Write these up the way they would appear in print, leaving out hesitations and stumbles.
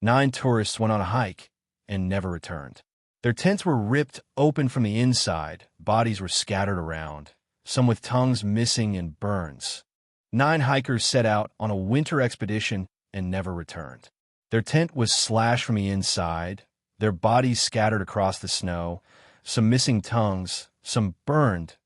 9 tourists went on a hike and never returned. Their tents were ripped open from the inside, bodies were scattered around, some with tongues missing and burns. 9 hikers set out on a winter expedition and never returned. Their tent was slashed from the inside, their bodies scattered across the snow, some missing tongues, some burned.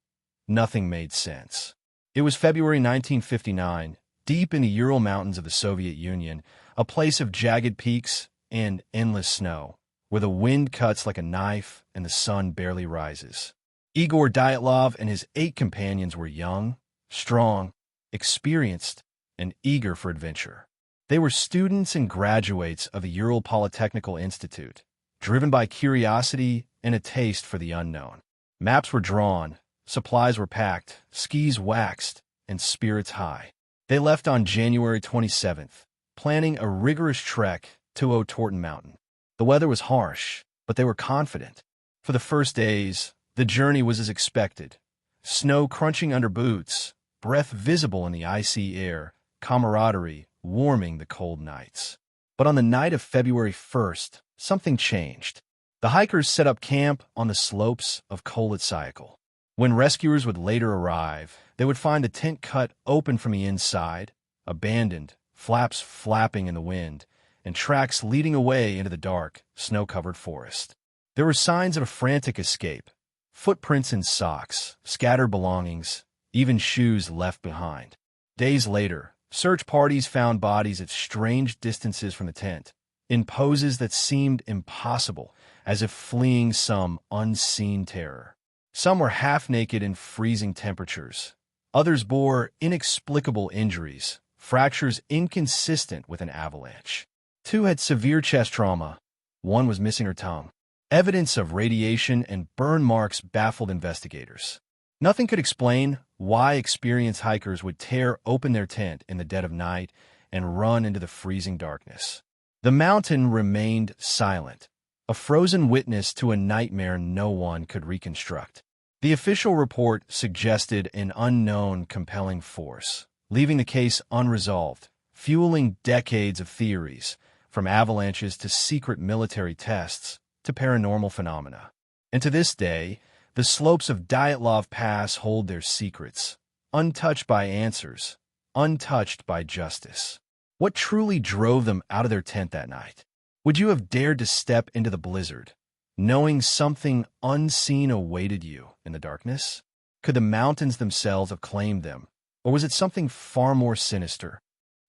Nothing made sense. It was February 1959, deep in the Ural Mountains of the Soviet Union, a place of jagged peaks and endless snow, where the wind cuts like a knife and the sun barely rises. Igor Dyatlov and his 8 companions were young, strong, experienced, and eager for adventure. They were students and graduates of the Ural Polytechnical Institute, driven by curiosity and a taste for the unknown. Maps were drawn, supplies were packed, skis waxed, and spirits high. They left on January 27th, planning a rigorous trek to Otorten Mountain. The weather was harsh, but they were confident. For the first days, the journey was as expected. Snow crunching under boots, breath visible in the icy air, camaraderie warming the cold nights. But on the night of February 1st, something changed. The hikers set up camp on the slopes of Kholat Syakhl. When rescuers would later arrive, they would find the tent cut open from the inside, abandoned, flaps flapping in the wind, and tracks leading away into the dark, snow-covered forest. There were signs of a frantic escape, footprints in socks, scattered belongings, even shoes left behind. Days later, search parties found bodies at strange distances from the tent, in poses that seemed impossible, as if fleeing some unseen terror. Some were half-naked in freezing temperatures. Others bore inexplicable injuries, fractures inconsistent with an avalanche. 2 had severe chest trauma. 1 was missing her tongue. Evidence of radiation and burn marks baffled investigators. Nothing could explain why experienced hikers would tear open their tent in the dead of night and run into the freezing darkness. The mountain remained silent, a frozen witness to a nightmare no one could reconstruct. The official report suggested an unknown compelling force, leaving the case unresolved, fueling decades of theories, from avalanches to secret military tests to paranormal phenomena. And to this day, the slopes of Dyatlov Pass hold their secrets, untouched by answers, untouched by justice. What truly drove them out of their tent that night? Would you have dared to step into the blizzard, knowing something unseen awaited you in the darkness? Could the mountains themselves have claimed them, or was it something far more sinister?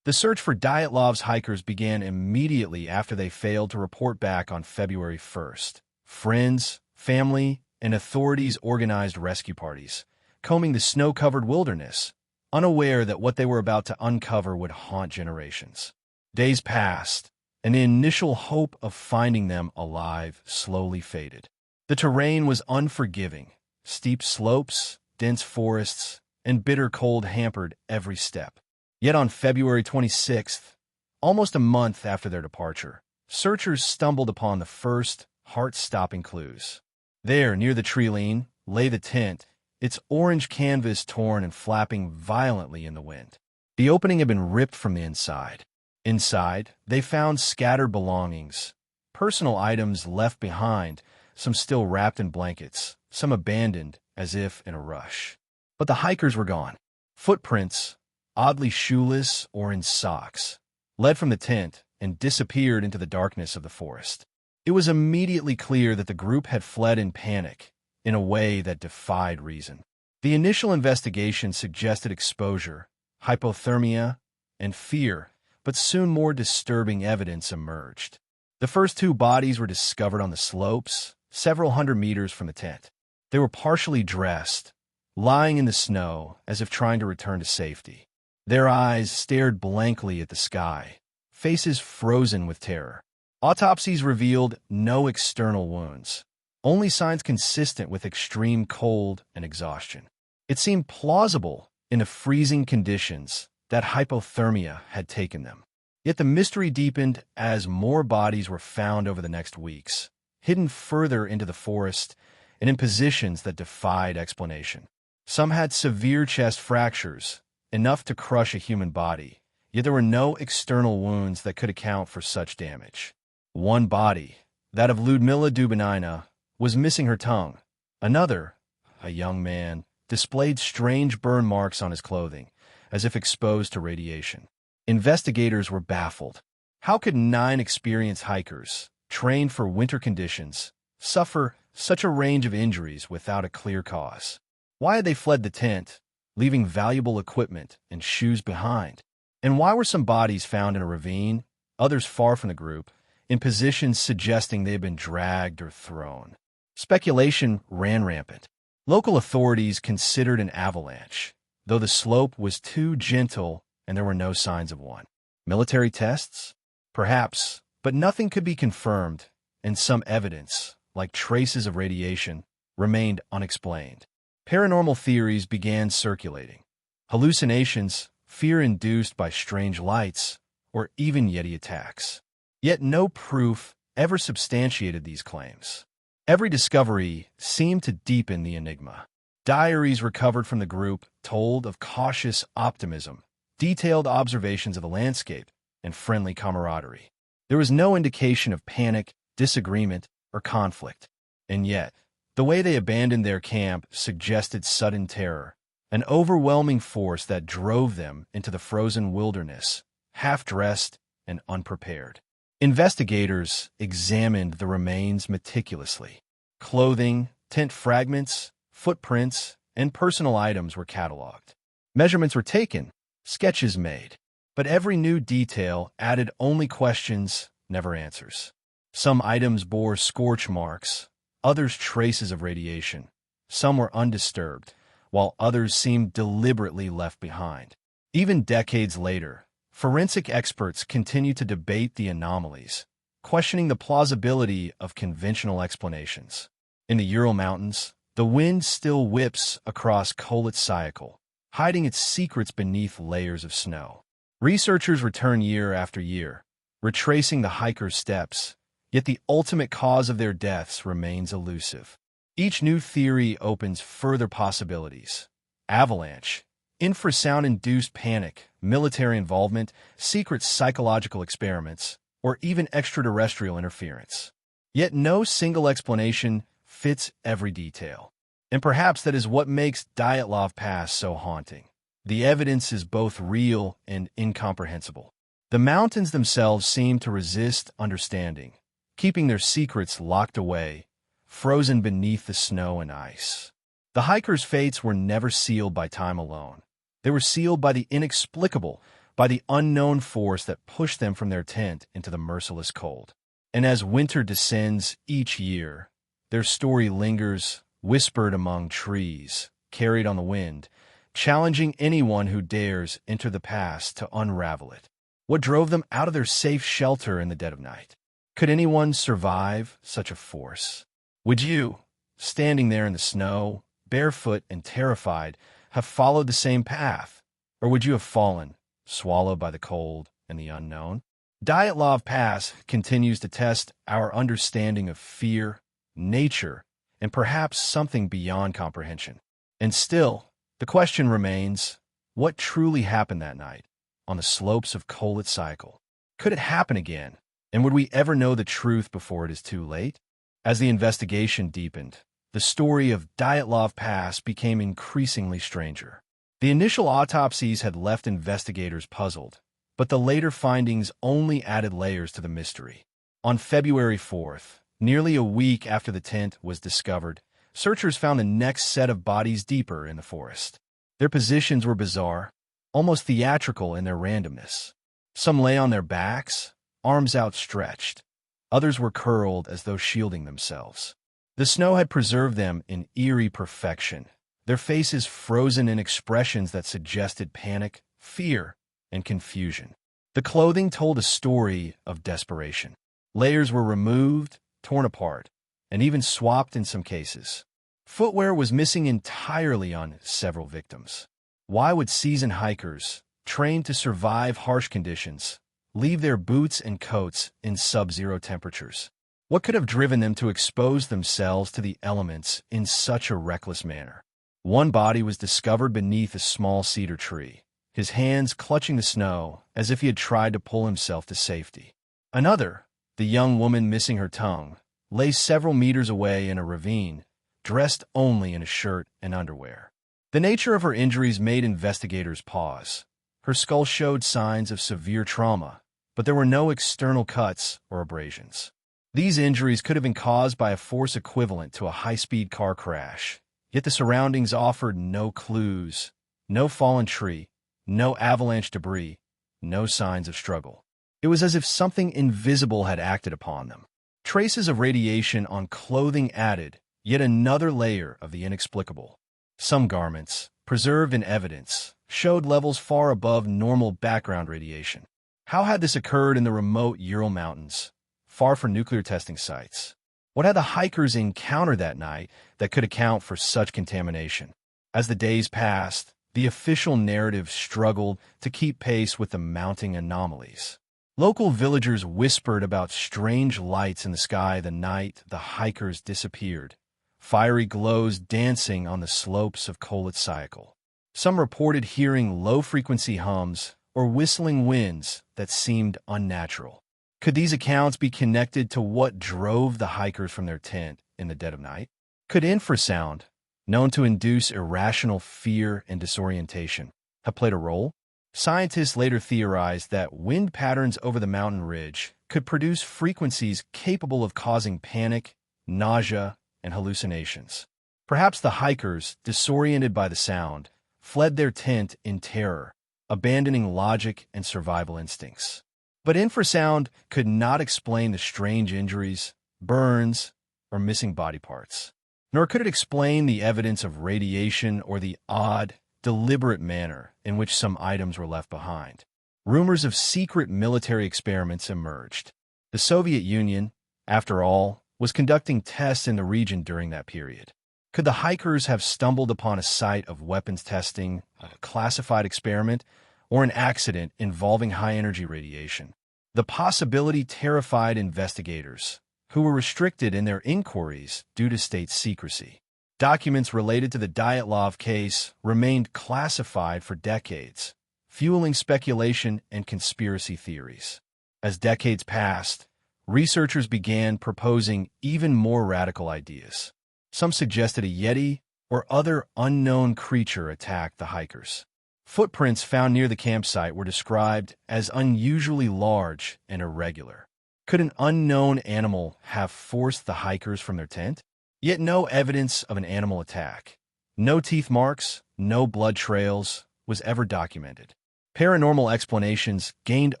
The search for Dyatlov's hikers began immediately after they failed to report back on February 1st. Friends, family, and authorities organized rescue parties, combing the snow-covered wilderness, unaware that what they were about to uncover would haunt generations. Days passed, and the initial hope of finding them alive slowly faded. The terrain was unforgiving. Steep slopes, dense forests, and bitter cold hampered every step. Yet on February 26th, almost a month after their departure, searchers stumbled upon the first heart-stopping clues. There, near the treeline, lay the tent, its orange canvas torn and flapping violently in the wind. The opening had been ripped from the inside. Inside, they found scattered belongings, personal items left behind, some still wrapped in blankets, some abandoned as if in a rush. But the hikers were gone. Footprints, oddly shoeless or in socks, led from the tent and disappeared into the darkness of the forest. It was immediately clear that the group had fled in panic, in a way that defied reason. The initial investigation suggested exposure, hypothermia, and fear, but soon more disturbing evidence emerged. The first 2 bodies were discovered on the slopes, several hundred meters from the tent. They were partially dressed, lying in the snow as if trying to return to safety. Their eyes stared blankly at the sky, faces frozen with terror. Autopsies revealed no external wounds, only signs consistent with extreme cold and exhaustion. It seemed plausible in the freezing conditions that hypothermia had taken them. Yet the mystery deepened as more bodies were found over the next weeks, hidden further into the forest and in positions that defied explanation. Some had severe chest fractures, enough to crush a human body, yet there were no external wounds that could account for such damage. One body, that of Ludmila Dubinina, was missing her tongue. Another, a young man, displayed strange burn marks on his clothing, as if exposed to radiation. Investigators were baffled. How could 9 experienced hikers, trained for winter conditions, suffer such a range of injuries without a clear cause? Why had they fled the tent, leaving valuable equipment and shoes behind? And why were some bodies found in a ravine, others far from the group, in positions suggesting they had been dragged or thrown? Speculation ran rampant. Local authorities considered an avalanche, though the slope was too gentle and there were no signs of one. Military tests? Perhaps, but nothing could be confirmed, and some evidence, like traces of radiation, remained unexplained. Paranormal theories began circulating. Hallucinations, fear induced by strange lights, or even Yeti attacks. Yet no proof ever substantiated these claims. Every discovery seemed to deepen the enigma. Diaries recovered from the group told of cautious optimism, detailed observations of the landscape, and friendly camaraderie. There was no indication of panic, disagreement, or conflict. And yet, the way they abandoned their camp suggested sudden terror, an overwhelming force that drove them into the frozen wilderness, half-dressed and unprepared. Investigators examined the remains meticulously. Clothing, tent fragments, footprints, and personal items were cataloged. Measurements were taken, sketches made, but every new detail added only questions, never answers. Some items bore scorch marks, others traces of radiation. Some were undisturbed, while others seemed deliberately left behind. Even decades later, forensic experts continue to debate the anomalies, questioning the plausibility of conventional explanations. In the Ural Mountains, the wind still whips across Kholat Syakhl, hiding its secrets beneath layers of snow. Researchers return year after year, retracing the hikers' steps, yet the ultimate cause of their deaths remains elusive. Each new theory opens further possibilities. Avalanche, infrasound-induced panic, military involvement, secret psychological experiments, or even extraterrestrial interference. Yet no single explanation fits every detail. And perhaps that is what makes Dyatlov Pass so haunting. The evidence is both real and incomprehensible. The mountains themselves seem to resist understanding, keeping their secrets locked away, frozen beneath the snow and ice. The hikers' fates were never sealed by time alone. They were sealed by the inexplicable, by the unknown force that pushed them from their tent into the merciless cold. And as winter descends each year, their story lingers, whispered among trees, carried on the wind, challenging anyone who dares enter the pass to unravel it. What drove them out of their safe shelter in the dead of night? Could anyone survive such a force? Would you, standing there in the snow, barefoot and terrified, have followed the same path? Or would you have fallen, swallowed by the cold and the unknown? Dyatlov Pass continues to test our understanding of fear, nature, and perhaps something beyond comprehension. And still, the question remains, what truly happened that night, on the slopes of Kholat Syakhl? Could it happen again? And would we ever know the truth before it is too late? As the investigation deepened, the story of Dyatlov Pass became increasingly stranger. The initial autopsies had left investigators puzzled, but the later findings only added layers to the mystery. On February 4th, nearly a week after the tent was discovered, searchers found the next set of bodies deeper in the forest. Their positions were bizarre, almost theatrical in their randomness. Some lay on their backs, arms outstretched. Others were curled as though shielding themselves. The snow had preserved them in eerie perfection, their faces frozen in expressions that suggested panic, fear, and confusion. The clothing told a story of desperation. Layers were removed, torn apart, and even swapped in some cases. Footwear was missing entirely on several victims. Why would seasoned hikers, trained to survive harsh conditions, leave their boots and coats in sub-zero temperatures? What could have driven them to expose themselves to the elements in such a reckless manner? One body was discovered beneath a small cedar tree, his hands clutching the snow as if he had tried to pull himself to safety. Another, the young woman missing her tongue, lay several meters away in a ravine, dressed only in a shirt and underwear. The nature of her injuries made investigators pause. Her skull showed signs of severe trauma, but there were no external cuts or abrasions. These injuries could have been caused by a force equivalent to a high-speed car crash, yet the surroundings offered no clues, no fallen tree, no avalanche debris, no signs of struggle. It was as if something invisible had acted upon them. Traces of radiation on clothing added yet another layer of the inexplicable. Some garments, preserved in evidence, showed levels far above normal background radiation. How had this occurred in the remote Ural Mountains, far from nuclear testing sites? What had the hikers encountered that night that could account for such contamination? As the days passed, the official narrative struggled to keep pace with the mounting anomalies. Local villagers whispered about strange lights in the sky the night the hikers disappeared, fiery glows dancing on the slopes of Kholat Syakhl. Some reported hearing low-frequency hums or whistling winds that seemed unnatural. Could these accounts be connected to what drove the hikers from their tent in the dead of night? Could infrasound, known to induce irrational fear and disorientation, have played a role? Scientists later theorized that wind patterns over the mountain ridge could produce frequencies capable of causing panic, nausea, and hallucinations. Perhaps the hikers, disoriented by the sound, fled their tent in terror, abandoning logic and survival instincts. But infrasound could not explain the strange injuries, burns, or missing body parts. Nor could it explain the evidence of radiation or the odd, deliberate manner in which some items were left behind. Rumors of secret military experiments emerged. The Soviet Union, after all, was conducting tests in the region during that period. Could the hikers have stumbled upon a site of weapons testing, a classified experiment, or an accident involving high-energy radiation? The possibility terrified investigators, who were restricted in their inquiries due to state secrecy. Documents related to the Dyatlov case remained classified for decades, fueling speculation and conspiracy theories. As decades passed, researchers began proposing even more radical ideas. Some suggested a yeti or other unknown creature attacked the hikers. Footprints found near the campsite were described as unusually large and irregular. Could an unknown animal have forced the hikers from their tent? Yet no evidence of an animal attack. No teeth marks, no blood trails was ever documented. Paranormal explanations gained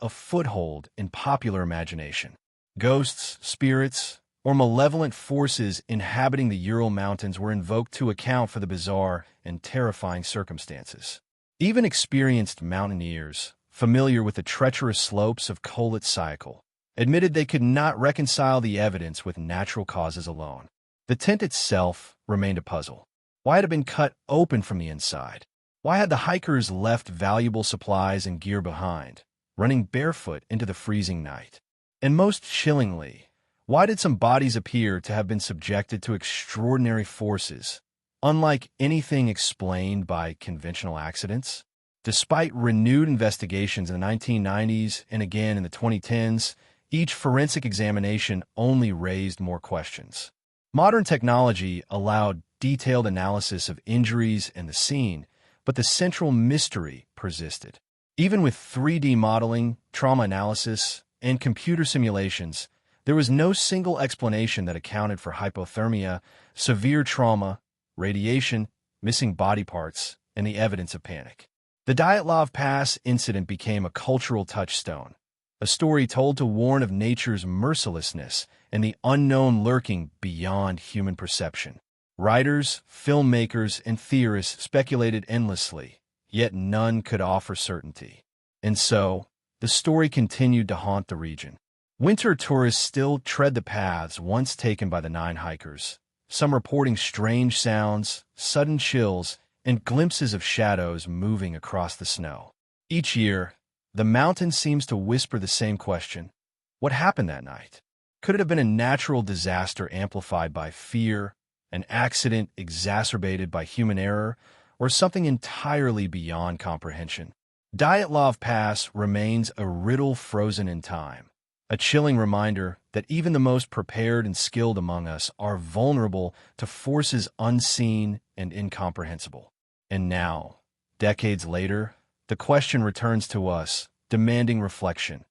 a foothold in popular imagination. Ghosts, spirits, or malevolent forces inhabiting the Ural Mountains were invoked to account for the bizarre and terrifying circumstances. Even experienced mountaineers, familiar with the treacherous slopes of Kholat Syakhl, admitted they could not reconcile the evidence with natural causes alone. The tent itself remained a puzzle. Why had it been cut open from the inside? Why had the hikers left valuable supplies and gear behind, running barefoot into the freezing night? And most chillingly, why did some bodies appear to have been subjected to extraordinary forces, unlike anything explained by conventional accidents? Despite renewed investigations in the 1990s and again in the 2010s, each forensic examination only raised more questions. Modern technology allowed detailed analysis of injuries and the scene, but the central mystery persisted. Even with 3D modeling, trauma analysis, and computer simulations, there was no single explanation that accounted for hypothermia, severe trauma, radiation, missing body parts, and the evidence of panic. The Dyatlov Pass incident became a cultural touchstone, a story told to warn of nature's mercilessness and the unknown lurking beyond human perception. Writers, filmmakers, and theorists speculated endlessly, yet none could offer certainty. And so, the story continued to haunt the region. Winter tourists still tread the paths once taken by the 9 hikers, some reporting strange sounds, sudden chills, and glimpses of shadows moving across the snow. Each year, the mountain seems to whisper the same question: what happened that night? Could it have been a natural disaster amplified by fear, an accident exacerbated by human error, or something entirely beyond comprehension? Dyatlov Pass remains a riddle frozen in time, a chilling reminder that even the most prepared and skilled among us are vulnerable to forces unseen and incomprehensible. And now, decades later, the question returns to us, demanding reflection.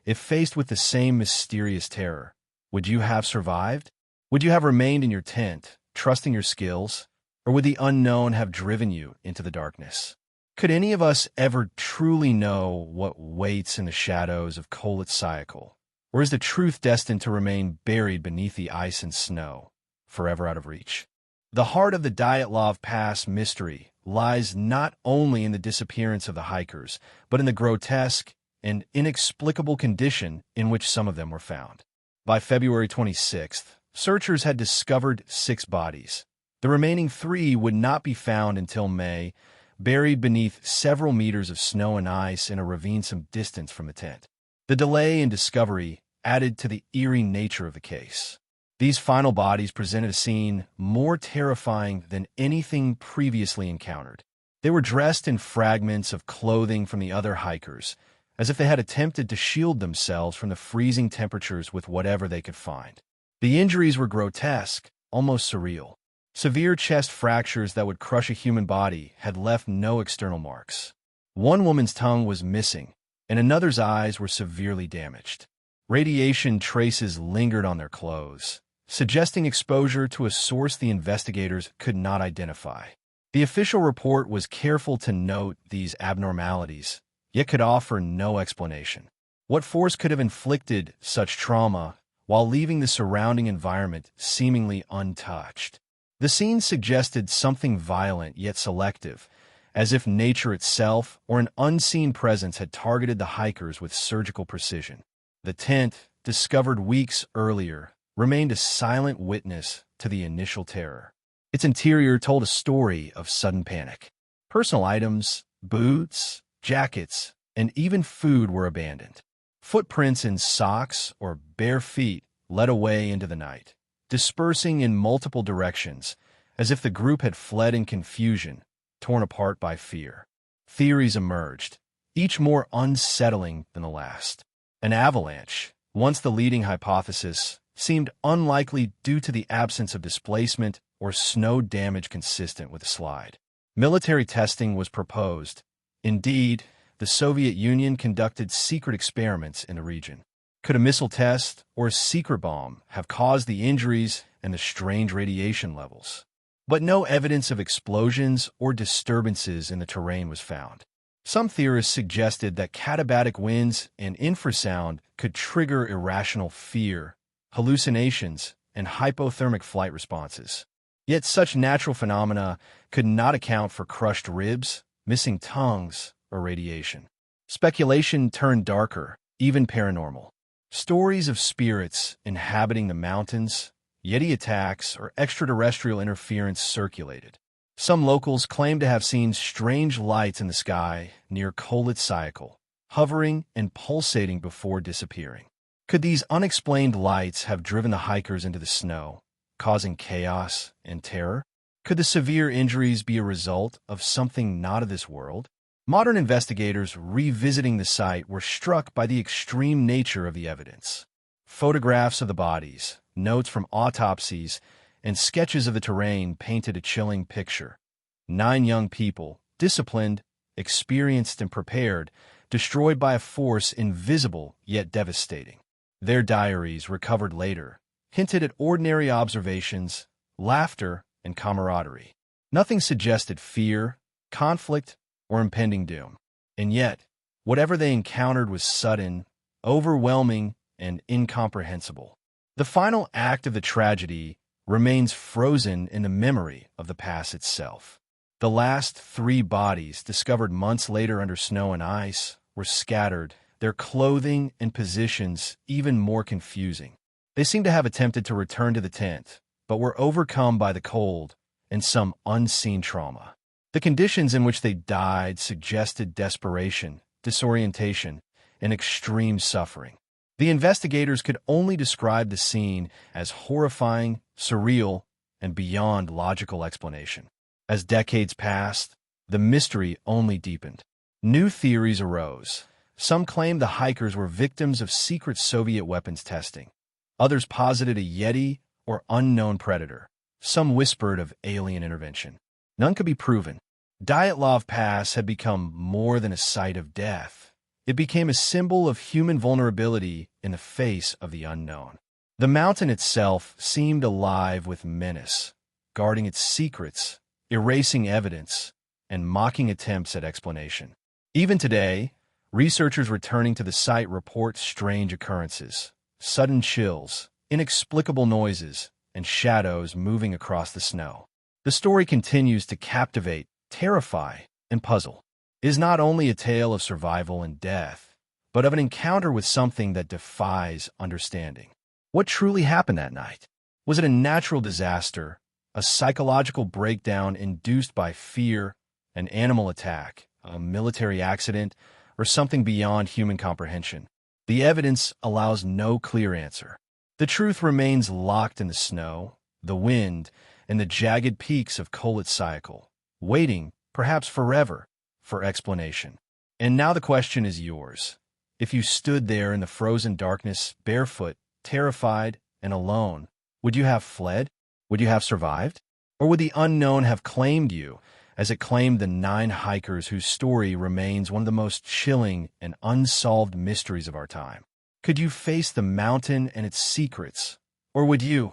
If faced with the same mysterious terror, would you have survived? Would you have remained in your tent, trusting your skills? Or would the unknown have driven you into the darkness? Could any of us ever truly know what waits in the shadows of Kholat Syakhl? Or is the truth destined to remain buried beneath the ice and snow, forever out of reach? The heart of the Dyatlov Pass mystery lies not only in the disappearance of the hikers, but in the grotesque and inexplicable condition in which some of them were found. By February 26th, searchers had discovered 6 bodies. The remaining 3 would not be found until May, buried beneath several meters of snow and ice in a ravine some distance from the tent. The delay in discovery added to the eerie nature of the case. These final bodies presented a scene more terrifying than anything previously encountered. They were dressed in fragments of clothing from the other hikers, as if they had attempted to shield themselves from the freezing temperatures with whatever they could find. The injuries were grotesque, almost surreal. Severe chest fractures that would crush a human body had left no external marks. One woman's tongue was missing, and another's eyes were severely damaged. Radiation traces lingered on their clothes, suggesting exposure to a source the investigators could not identify. The official report was careful to note these abnormalities, yet could offer no explanation. What force could have inflicted such trauma while leaving the surrounding environment seemingly untouched? The scene suggested something violent yet selective, as if nature itself or an unseen presence had targeted the hikers with surgical precision. The tent, discovered weeks earlier, remained a silent witness to the initial terror. Its interior told a story of sudden panic. Personal items, boots, jackets, and even food were abandoned. Footprints in socks or bare feet led away into the night, dispersing in multiple directions, as if the group had fled in confusion, torn apart by fear. Theories emerged, each more unsettling than the last. An avalanche, once the leading hypothesis, seemed unlikely due to the absence of displacement or snow damage consistent with the slide. Military testing was proposed. Indeed, the Soviet Union conducted secret experiments in the region. Could a missile test or a secret bomb have caused the injuries and the strange radiation levels? But no evidence of explosions or disturbances in the terrain was found. Some theorists suggested that katabatic winds and infrasound could trigger irrational fear, hallucinations, and hypothermic flight responses. Yet such natural phenomena could not account for crushed ribs, missing tongues, or radiation. Speculation turned darker, even paranormal. Stories of spirits inhabiting the mountains, Yeti attacks, or extraterrestrial interference circulated. Some locals claimed to have seen strange lights in the sky near Kholat Syakhl, hovering and pulsating before disappearing. Could these unexplained lights have driven the hikers into the snow, causing chaos and terror? Could the severe injuries be a result of something not of this world? Modern investigators revisiting the site were struck by the extreme nature of the evidence. Photographs of the bodies, notes from autopsies, and sketches of the terrain painted a chilling picture. 9 young people, disciplined, experienced, and prepared, destroyed by a force invisible yet devastating. Their diaries, recovered later, hinted at ordinary observations, laughter, and camaraderie. Nothing suggested fear, conflict, or impending doom. And yet, whatever they encountered was sudden, overwhelming, and incomprehensible. The final act of the tragedy remains frozen in the memory of the pass itself. The last 3 bodies, discovered months later under snow and ice, were scattered, their clothing and positions even more confusing. They seemed to have attempted to return to the tent, but were overcome by the cold and some unseen trauma. The conditions in which they died suggested desperation, disorientation, and extreme suffering. The investigators could only describe the scene as horrifying, surreal, and beyond logical explanation. As decades passed, the mystery only deepened. New theories arose. Some claimed the hikers were victims of secret Soviet weapons testing. Others posited a Yeti or unknown predator. Some whispered of alien intervention. None could be proven. Dyatlov Pass had become more than a site of death. It became a symbol of human vulnerability in the face of the unknown. The mountain itself seemed alive with menace, guarding its secrets, erasing evidence, and mocking attempts at explanation. Even today, researchers returning to the site report strange occurrences, sudden chills, inexplicable noises, and shadows moving across the snow. The story continues to captivate, terrify, and puzzle. It is not only a tale of survival and death, but of an encounter with something that defies understanding. What truly happened that night? Was it a natural disaster, a psychological breakdown induced by fear, an animal attack, a military accident, or something beyond human comprehension? The evidence allows no clear answer. The truth remains locked in the snow, the wind, and the jagged peaks of Kholat Syakhl, waiting, perhaps forever, for explanation. And now the question is yours. If you stood there in the frozen darkness, barefoot, terrified, and alone, would you have fled? Would you have survived? Or would the unknown have claimed you, as it claimed the 9 hikers whose story remains one of the most chilling and unsolved mysteries of our time? Could you face the mountain and its secrets? Or would you,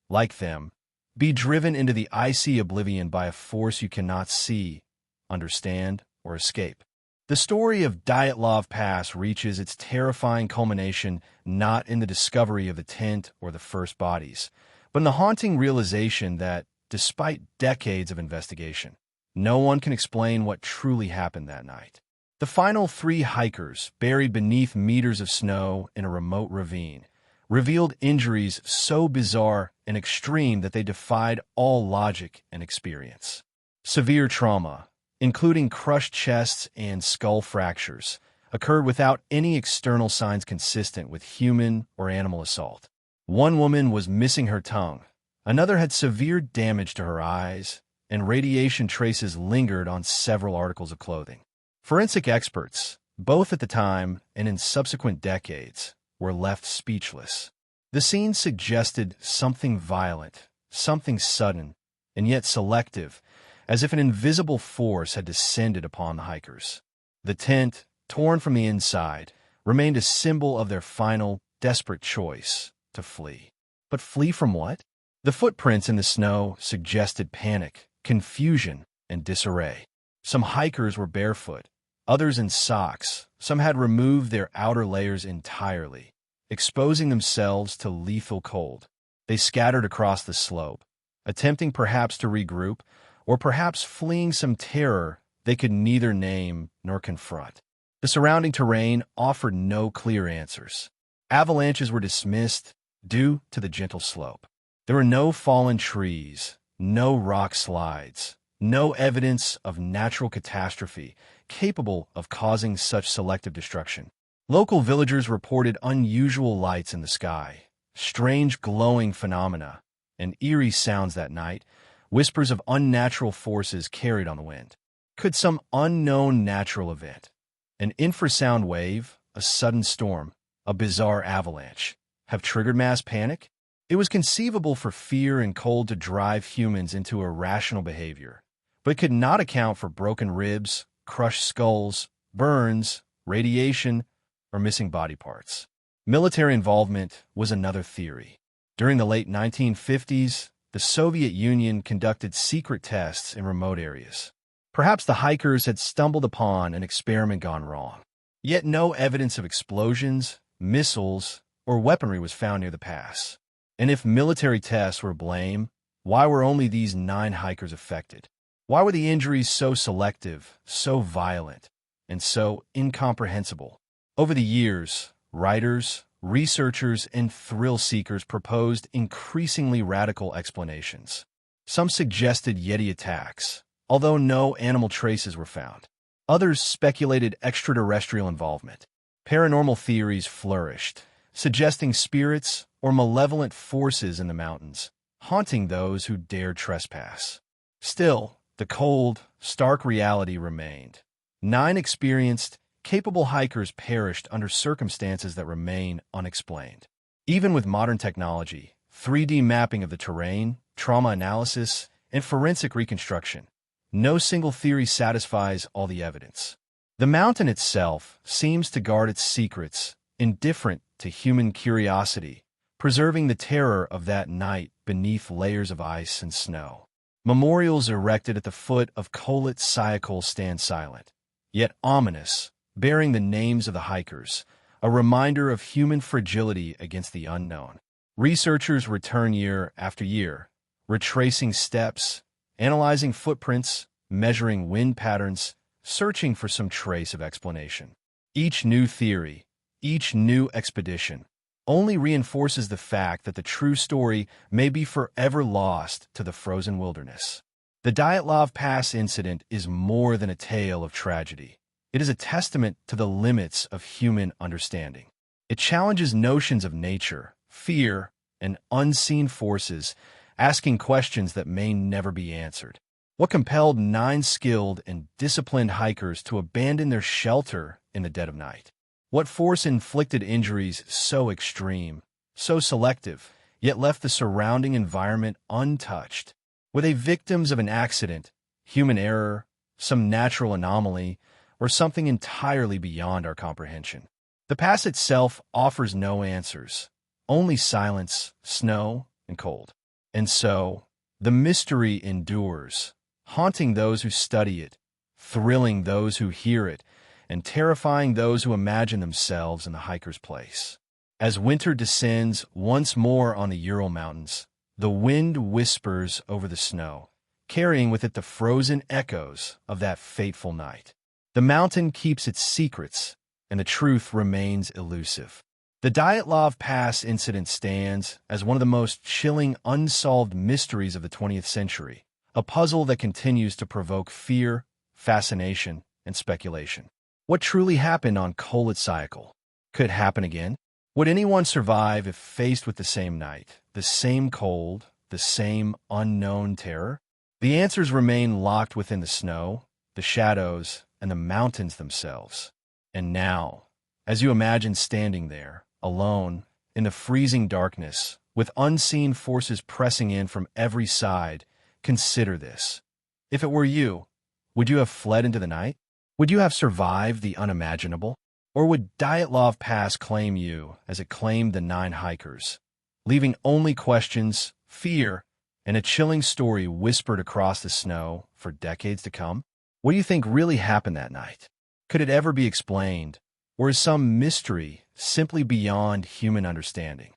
like them, be driven into the icy oblivion by a force you cannot see, understand, or escape? The story of Dyatlov Pass reaches its terrifying culmination not in the discovery of the tent or the first bodies, but in the haunting realization that, despite decades of investigation, no one can explain what truly happened that night. The final 3 hikers, buried beneath meters of snow in a remote ravine, revealed injuries so bizarre and extreme that they defied all logic and experience. Severe trauma, including crushed chests and skull fractures, occurred without any external signs consistent with human or animal assault. One woman was missing her tongue, another had severe damage to her eyes, and radiation traces lingered on several articles of clothing. Forensic experts, both at the time and in subsequent decades, were left speechless. The scene suggested something violent, something sudden, and yet selective, as if an invisible force had descended upon the hikers. The tent, torn from the inside, remained a symbol of their final, desperate choice to flee. But flee from what? The footprints in the snow suggested panic, confusion, and disarray. Some hikers were barefoot, others in socks. Some had removed their outer layers entirely, exposing themselves to lethal cold. They scattered across the slope, attempting perhaps to regroup, or perhaps fleeing some terror they could neither name nor confront. The surrounding terrain offered no clear answers. Avalanches were dismissed due to the gentle slope. There were no fallen trees, no rock slides, no evidence of natural catastrophe capable of causing such selective destruction. Local villagers reported unusual lights in the sky, strange glowing phenomena, and eerie sounds that night, whispers of unnatural forces carried on the wind. Could some unknown natural event, an infrasound wave, a sudden storm, a bizarre avalanche, have triggered mass panic? It was conceivable for fear and cold to drive humans into irrational behavior, but could not account for broken ribs, crushed skulls, burns, radiation, or missing body parts. Military involvement was another theory. During the late 1950s, the Soviet Union conducted secret tests in remote areas. Perhaps the hikers had stumbled upon an experiment gone wrong. Yet no evidence of explosions, missiles, or weaponry was found near the pass. And if military tests were blame, why were only these 9 hikers affected? Why were the injuries so selective, so violent, and so incomprehensible? Over the years, writers, researchers, and thrill-seekers proposed increasingly radical explanations. Some suggested Yeti attacks, although no animal traces were found. Others speculated extraterrestrial involvement. Paranormal theories flourished, suggesting spirits or malevolent forces in the mountains, haunting those who dared trespass. Still, the cold, stark reality remained. 9 experienced, capable hikers perished under circumstances that remain unexplained. Even with modern technology, 3D mapping of the terrain, trauma analysis, and forensic reconstruction, no single theory satisfies all the evidence. The mountain itself seems to guard its secrets, indifferent to human curiosity, preserving the terror of that night beneath layers of ice and snow. Memorials erected at the foot of Kholat Syakhl stand silent, yet ominous, bearing the names of the hikers, a reminder of human fragility against the unknown. Researchers return year after year, retracing steps, analyzing footprints, measuring wind patterns, searching for some trace of explanation. Each new theory, each new expedition, only reinforces the fact that the true story may be forever lost to the frozen wilderness. The Dyatlov Pass incident is more than a tale of tragedy. It is a testament to the limits of human understanding. It challenges notions of nature, fear, and unseen forces, asking questions that may never be answered. What compelled 9 skilled and disciplined hikers to abandon their shelter in the dead of night? What force inflicted injuries so extreme, so selective, yet left the surrounding environment untouched? Were they victims of an accident, human error, some natural anomaly, or something entirely beyond our comprehension? The pass itself offers no answers, only silence, snow, and cold. And so, the mystery endures, haunting those who study it, thrilling those who hear it, and terrifying those who imagine themselves in the hiker's place. As winter descends once more on the Ural Mountains, the wind whispers over the snow, carrying with it the frozen echoes of that fateful night. The mountain keeps its secrets, and the truth remains elusive. The Dyatlov Pass incident stands as one of the most chilling unsolved mysteries of the 20th century, a puzzle that continues to provoke fear, fascination, and speculation. What truly happened on Kholat Syakhl? Could it happen again? Would anyone survive if faced with the same night, the same cold, the same unknown terror? The answers remain locked within the snow, the shadows, and the mountains themselves. And now, as you imagine standing there, alone, in the freezing darkness, with unseen forces pressing in from every side, consider this. If it were you, would you have fled into the night? Would you have survived the unimaginable? Or would Dyatlov Pass claim you as it claimed the 9 hikers, leaving only questions, fear, and a chilling story whispered across the snow for decades to come? What do you think really happened that night? Could it ever be explained? Or is some mystery simply beyond human understanding?